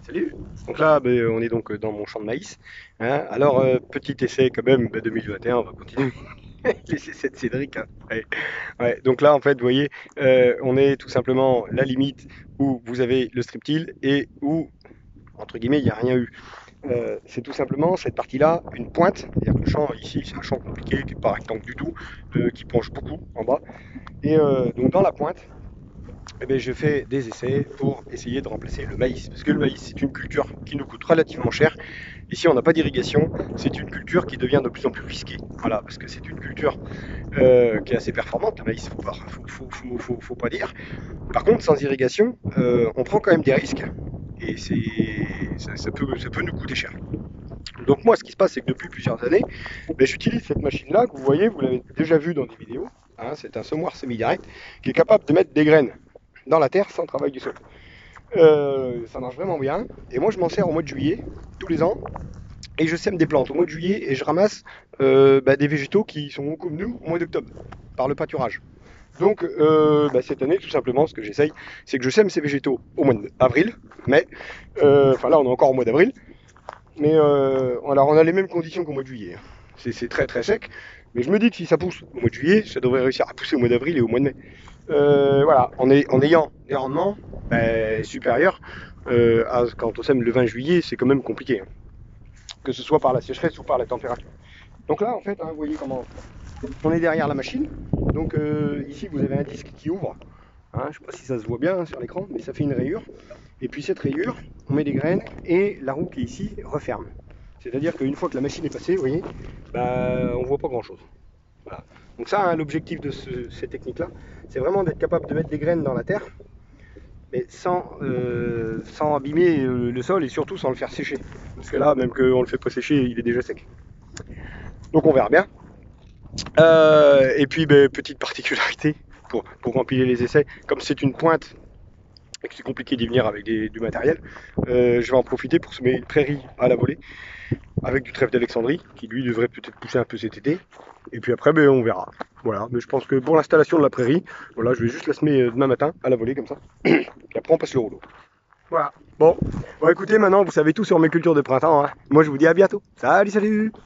Salut. Donc là, on est donc dans mon champ de maïs, hein. Alors, petit essai quand même, 2021, on va continuer. Les essais de Cédric, hein. Ouais. Ouais. Donc là, en fait, vous voyez, on est tout simplement la limite où vous avez le striptil et où, entre guillemets, il n'y a rien eu. C'est tout simplement cette partie-là, une pointe. C'est-à-dire que le champ ici, c'est un champ compliqué qui n'est pas rectangle du tout, qui penche beaucoup en bas. Et donc dans la pointe, eh ben, je fais des essais pour essayer de remplacer le maïs. Parce que le maïs, c'est une culture qui nous coûte relativement cher. Et si on n'a pas d'irrigation, c'est une culture qui devient de plus en plus risquée. Voilà, parce que c'est une culture qui est assez performante, le maïs, faut pas dire. Par contre, sans irrigation, on prend quand même des risques. Et ça peut nous coûter cher. Donc moi, ce qui se passe, c'est que depuis plusieurs années, j'utilise cette machine-là, que vous voyez, vous l'avez déjà vu dans des vidéos. Hein, c'est un semoir semi-direct qui est capable de mettre des graines dans la terre sans travail du sol. Ça marche vraiment bien. Et moi, je m'en sers au mois de juillet, tous les ans. Et je sème des plantes au mois de juillet et je ramasse des végétaux qui sont comme nous au mois d'octobre, par le pâturage. Donc cette année, tout simplement, ce que j'essaye, c'est que je sème ces végétaux au mois d'avril, mai. Enfin là, on est encore au mois d'avril. Mais alors, on a les mêmes conditions qu'au mois de juillet. C'est très très sec. Mais je me dis que si ça pousse au mois de juillet, ça devrait réussir à pousser au mois d'avril et au mois de mai. Voilà, en ayant des rendements supérieurs quand on sème le 20 juillet, c'est quand même compliqué, hein, que ce soit par la sécheresse ou par la température. Donc là, en fait, hein, vous voyez comment on est derrière la machine. Donc ici, vous avez un disque qui ouvre. Hein, je ne sais pas si ça se voit bien sur l'écran, mais ça fait une rayure. Et puis cette rayure, on met des graines et la roue qui est ici referme. C'est-à-dire qu'une fois que la machine est passée, vous voyez, on ne voit pas grand-chose. Voilà. Donc ça, hein, l'objectif de ces techniques-là, c'est vraiment d'être capable de mettre des graines dans la terre, mais sans abîmer le sol et surtout sans le faire sécher. Parce que là, même qu'on le fait pas sécher, il est déjà sec. Donc on verra bien. Et puis, petite particularité pour empiler les essais, comme c'est une pointe et que c'est compliqué d'y venir avec du matériel, je vais en profiter pour semer une prairie à la volée avec du trèfle d'Alexandrie qui lui devrait peut-être pousser un peu cet été. Et puis après, on verra. Voilà, mais je pense que pour l'installation de la prairie, voilà, je vais juste la semer demain matin à la volée comme ça. Et après, on passe le rouleau. Voilà. Bon, écoutez, maintenant vous savez tout sur mes cultures de printemps, hein. Moi, je vous dis à bientôt. Salut, salut!